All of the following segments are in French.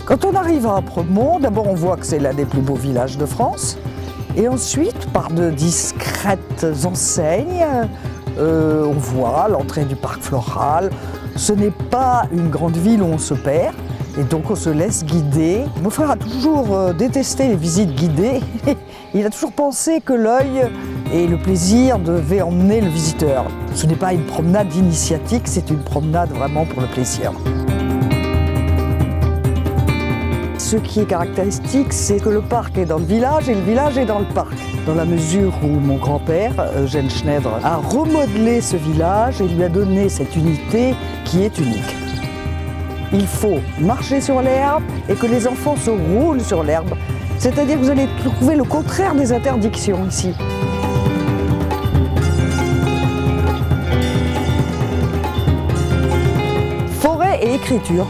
Quand on arrive à Apremont, d'abord on voit que c'est l'un des plus beaux villages de France. Et ensuite, par de discrètes enseignes, on voit l'entrée du parc floral. Ce n'est pas une grande ville où on se perd, et donc on se laisse guider. Mon frère a toujours détesté les visites guidées. Il a toujours pensé que l'œil et le plaisir devaient emmener le visiteur. Ce n'est pas une promenade initiatique, c'est une promenade vraiment pour le plaisir. Ce qui est caractéristique, c'est que le parc est dans le village et le village est dans le parc. Dans la mesure où mon grand-père, Eugène Schneider, a remodelé ce village et lui a donné cette unité qui est unique. Il faut marcher sur l'herbe et que les enfants se roulent sur l'herbe. C'est-à-dire que vous allez trouver le contraire des interdictions ici. Forêt et écriture.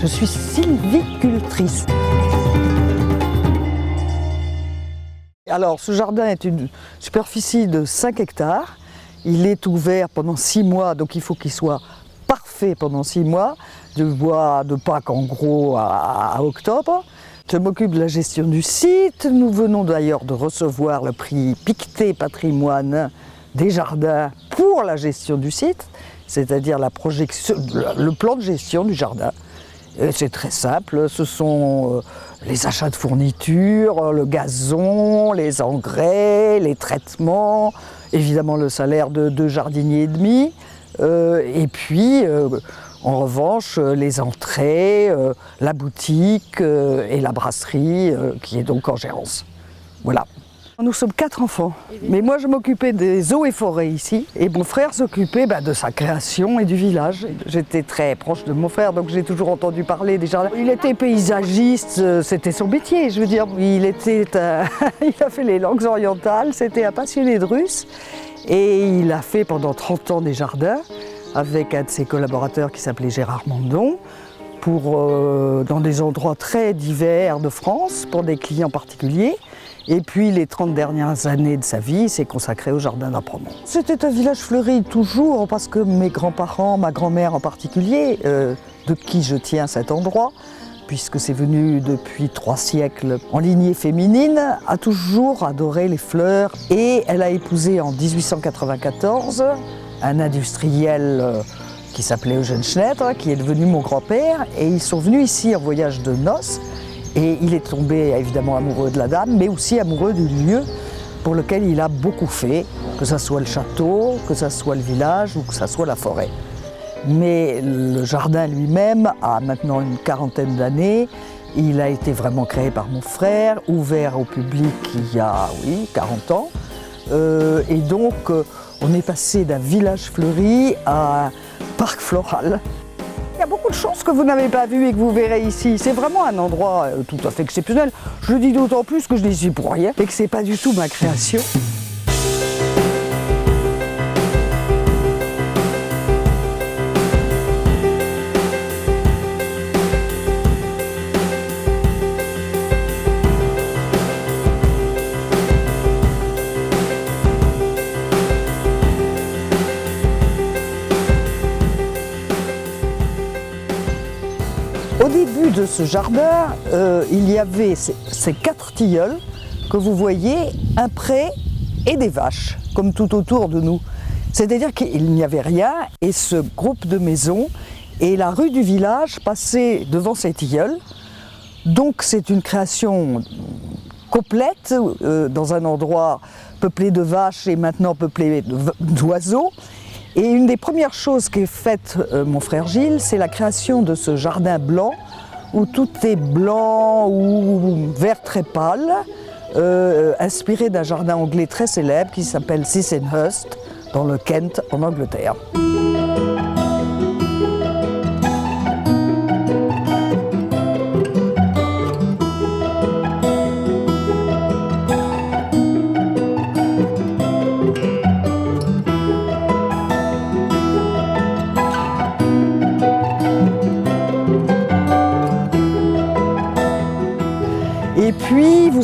Je suis sylvicultrice. Alors, ce jardin est une superficie de 5 hectares. Il est ouvert pendant 6 mois, donc il faut qu'il soit parfait pendant 6 mois, de Pâques en gros à octobre. Je m'occupe de la gestion du site. Nous venons d'ailleurs de recevoir le prix Pictet Patrimoine des jardins pour la gestion du site, c'est-à-dire le plan de gestion du jardin. C'est très simple, ce sont les achats de fournitures, le gazon, les engrais, les traitements, évidemment le salaire de 2 jardiniers et demi, et puis en revanche les entrées, la boutique et la brasserie qui est donc en gérance. Voilà. Nous sommes 4 enfants, mais moi je m'occupais des eaux et forêts ici, et mon frère s'occupait de sa création et du village. J'étais très proche de mon frère, donc j'ai toujours entendu parler des jardins. Il était paysagiste, c'était son métier, je veux dire. Il a fait les langues orientales, c'était un passionné de russe, et il a fait pendant 30 ans des jardins, avec un de ses collaborateurs qui s'appelait Gérard Mandon, dans des endroits très divers de France, pour des clients particuliers. Et puis les 30 dernières années de sa vie, il s'est consacré au jardin d'Apremont. C'était un village fleuri toujours, parce que mes grands-parents, ma grand-mère en particulier, de qui je tiens cet endroit, puisque c'est venu depuis 3 siècles en lignée féminine, a toujours adoré les fleurs. Et elle a épousé en 1894 un industriel qui s'appelait Eugène Schneider, qui est devenu mon grand-père, et ils sont venus ici en voyage de noces. Et il est tombé évidemment amoureux de la dame, mais aussi amoureux du lieu pour lequel il a beaucoup fait, que ce soit le château, que ce soit le village ou que ce soit la forêt. Mais le jardin lui-même a maintenant une 40aine d'années. Il a été vraiment créé par mon frère, ouvert au public il y a 40 ans. Et donc on est passé d'un village fleuri à un parc floral. Il y a beaucoup de choses que vous n'avez pas vues et que vous verrez ici. C'est vraiment un endroit tout à fait exceptionnel. Je le dis d'autant plus que je l'ai ici pour rien et que ce n'est pas du tout ma création. Au début de ce jardin, il y avait ces 4 tilleuls que vous voyez, un pré et des vaches, comme tout autour de nous. C'est-à-dire qu'il n'y avait rien, et ce groupe de maisons et la rue du village passait devant ces tilleuls. Donc c'est une création complète, dans un endroit peuplé de vaches et maintenant peuplé d'oiseaux. Et une des premières choses qu'est faite mon frère Gilles, c'est la création de ce jardin blanc, où tout est blanc ou vert très pâle, inspiré d'un jardin anglais très célèbre qui s'appelle Sissinghurst, dans le Kent, en Angleterre.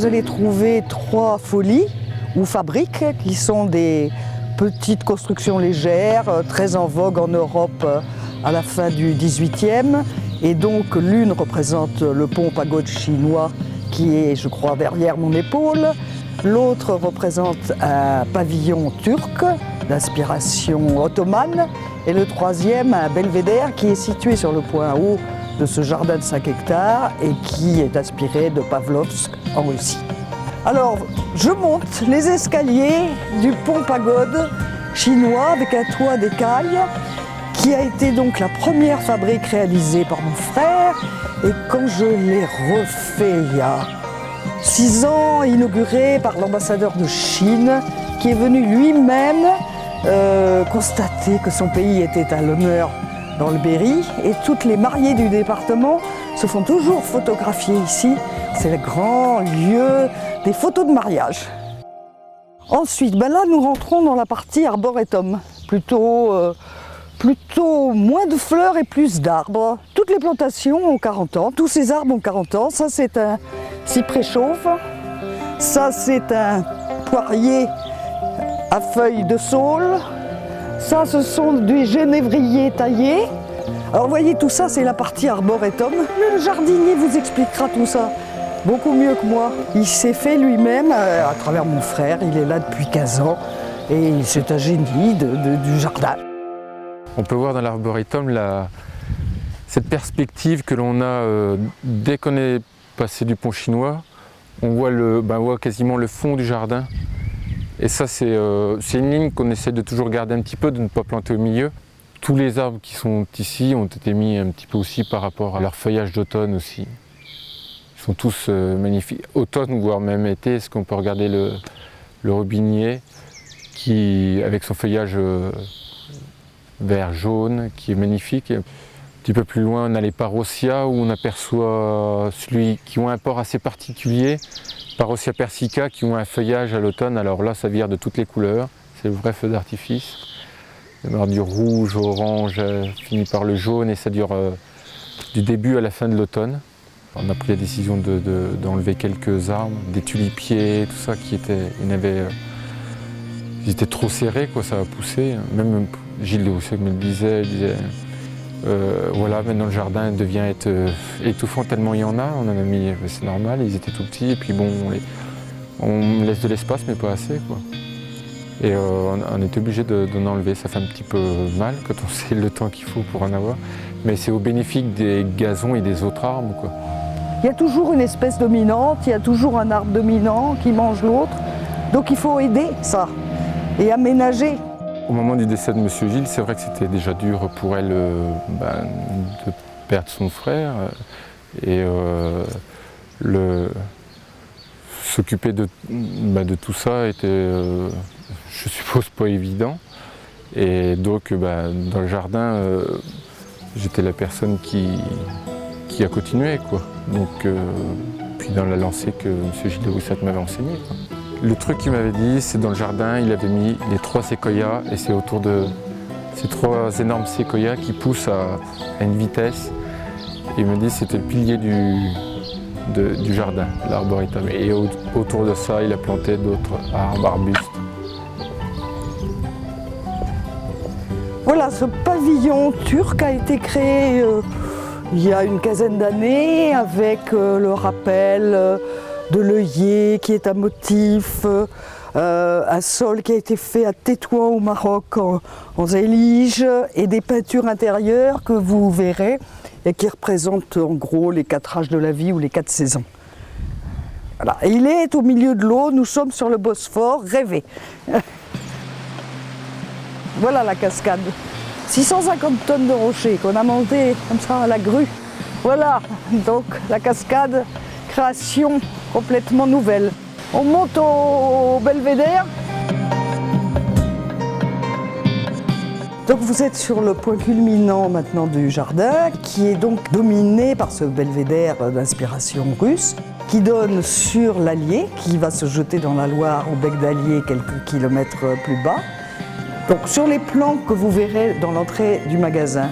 vous allez trouver 3 folies ou fabriques qui sont des petites constructions légères, très en vogue en Europe à la fin du XVIIIe. Et donc l'une représente le pont-pagode chinois qui est, je crois, derrière mon épaule. L'autre représente un pavillon turc d'inspiration ottomane. Et le troisième, un belvédère qui est situé sur le point haut de ce jardin de 5 hectares et qui est inspiré de Pavlovsk en Russie. Alors, je monte les escaliers du pont-pagode chinois avec un toit d'écaille qui a été donc la première fabrique réalisée par mon frère. Et quand je l'ai refait il y a 6 ans, inauguré par l'ambassadeur de Chine, qui est venu lui-même constater que son pays était à l'honneur dans le Berry. Et toutes les mariées du département se font toujours photographier ici. C'est le grand lieu des photos de mariage. Ensuite, là, nous rentrons dans la partie arboretum, plutôt moins de fleurs et plus d'arbres. Toutes les plantations ont 40 ans, tous ces arbres ont 40 ans. Ça, c'est un cyprès chauve. Ça, c'est un poirier à feuilles de saule. Ça, ce sont des genévriers taillés. Alors, vous voyez, tout ça, c'est la partie arboretum. Le jardinier vous expliquera tout ça beaucoup mieux que moi. Il s'est fait lui-même à travers mon frère. Il est là depuis 15 ans et c'est un génie du jardin. On peut voir dans l'arboretum cette perspective que l'on a dès qu'on est passé du pont chinois. On voit quasiment le fond du jardin. Et ça, c'est une ligne qu'on essaie de toujours garder un petit peu, de ne pas planter au milieu. Tous les arbres qui sont ici ont été mis un petit peu aussi par rapport à leur feuillage d'automne aussi. Ils sont tous magnifiques. Automne, voire même été, est-ce qu'on peut regarder le robinier qui, avec son feuillage vert jaune, qui est magnifique. Un petit peu plus loin, on a les Parossia où on aperçoit celui qui ont un port assez particulier. Parossia persica qui ont un feuillage à l'automne, alors là ça vire de toutes les couleurs, c'est le vrai feu d'artifice. Ça part du rouge au orange, finit par le jaune et ça dure du début à la fin de l'automne. On a pris la décision d'enlever quelques arbres, des tulipiers, tout ça qui étaient, ils étaient trop serrés, quoi, ça a poussé. Même Gilles de Rousseau me le disait, voilà, maintenant le jardin devient étouffant tellement il y en a, on en a mis, c'est normal, ils étaient tout petits, et puis bon, on laisse de l'espace mais pas assez, quoi. Et on est obligé d'en enlever, ça fait un petit peu mal quand on sait le temps qu'il faut pour en avoir, mais c'est au bénéfice des gazons et des autres arbres, quoi. Il y a toujours une espèce dominante, il y a toujours un arbre dominant qui mange l'autre, donc il faut aider ça et aménager. Au moment du décès de M. Gilles, c'est vrai que c'était déjà dur pour elle de perdre son frère et s'occuper de tout ça était, je suppose, pas évident. Et donc dans le jardin, j'étais la personne qui a continué, quoi. Donc, puis dans la lancée que M. Gilles de Roussac m'avait enseignée, quoi. Le truc qu'il m'avait dit, c'est dans le jardin, il avait mis les 3 séquoias et c'est autour de ces 3 énormes séquoias qui poussent à une vitesse. Et il m'a dit que c'était le pilier du jardin, l'arboretum. Et autour de ça, il a planté d'autres arbres, arbustes. Voilà, ce pavillon turc a été créé il y a une quinzaine d'années avec le rappel de l'œillet qui est un motif, un sol qui a été fait à Tétouan au Maroc en zélige et des peintures intérieures que vous verrez et qui représentent en gros les 4 âges de la vie ou les 4 saisons. Voilà. Et il est au milieu de l'eau, nous sommes sur le Bosphore, rêvé. Voilà la cascade. 650 tonnes de rochers qu'on a monté comme ça à la grue. Voilà, donc la cascade, création complètement nouvelle. On monte au belvédère. Donc vous êtes sur le point culminant maintenant du jardin, qui est donc dominé par ce belvédère d'inspiration russe, qui donne sur l'Allier, qui va se jeter dans la Loire au bec d'Allier quelques kilomètres plus bas. Donc sur les plans que vous verrez dans l'entrée du magasin,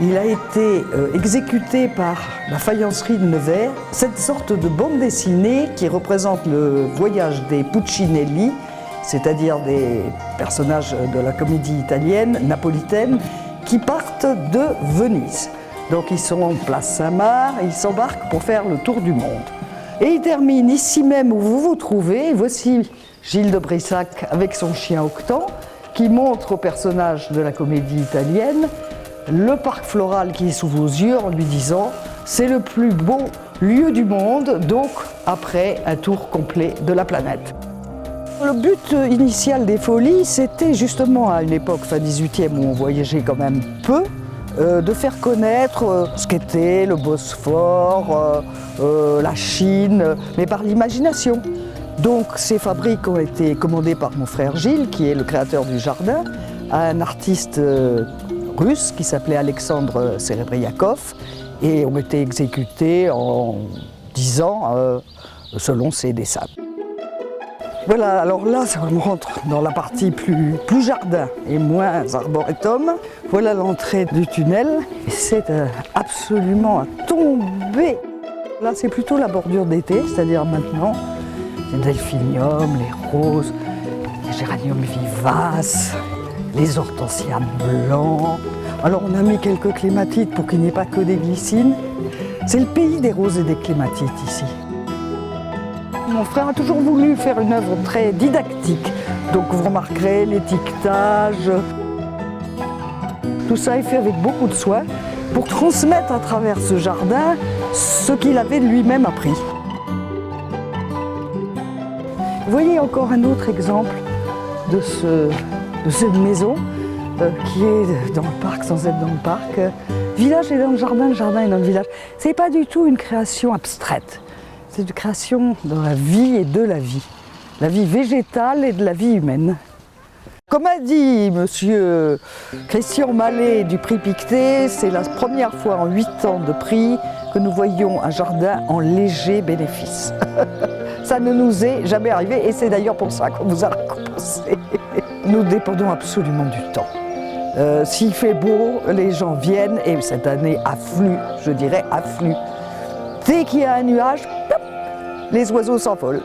Il a été exécuté par la faïencerie de Nevers, cette sorte de bande dessinée qui représente le voyage des Puccinelli, c'est-à-dire des personnages de la comédie italienne, napolitaine, qui partent de Venise. Donc ils sont en place Saint-Marc et ils s'embarquent pour faire le tour du monde. Et ils terminent ici même où vous vous trouvez. Voici Gilles de Brissac avec son chien Octan, qui montre au personnage de la comédie italienne le parc floral qui est sous vos yeux en lui disant « c'est le plus beau lieu du monde, donc après un tour complet de la planète ». Le but initial des Folies, c'était justement à une époque, fin 18e, où on voyageait quand même peu, de faire connaître ce qu'était le Bosphore, la Chine, mais par l'imagination. Donc ces fabriques ont été commandées par mon frère Gilles, qui est le créateur du jardin, à un artiste russe qui s'appelait Alexandre Serebriakov, et ont été exécutées en 10 ans selon ses dessins. Voilà, alors là, on rentre dans la partie plus jardin et moins arboretum. Voilà l'entrée du tunnel, et c'est absolument à tomber. Là, c'est plutôt la bordure d'été, c'est-à-dire maintenant, les delphiniums, les roses, les géraniums vivaces, les hortensias blancs. Alors, on a mis quelques clématites pour qu'il n'y ait pas que des glycines. C'est le pays des roses et des clématites ici. Mon frère a toujours voulu faire une œuvre très didactique. Donc vous remarquerez l'étiquetage. Tout ça est fait avec beaucoup de soin pour transmettre à travers ce jardin ce qu'il avait lui-même appris. Vous voyez encore un autre exemple de cette maison qui est dans le parc sans être dans le parc. Le village est dans le jardin est dans le village. Ce n'est pas du tout une création abstraite. C'est une création dans la vie et de la vie végétale et de la vie humaine. Comme a dit monsieur Christian Mallet du prix Pictet, c'est la première fois en 8 ans de prix que nous voyons un jardin en léger bénéfice. Ça ne nous est jamais arrivé et c'est d'ailleurs pour ça qu'on vous a récompensé. Nous dépendons absolument du temps. S'il fait beau, les gens viennent et cette année affluent, je dirais affluent. Dès qu'il y a un nuage, les oiseaux s'envolent.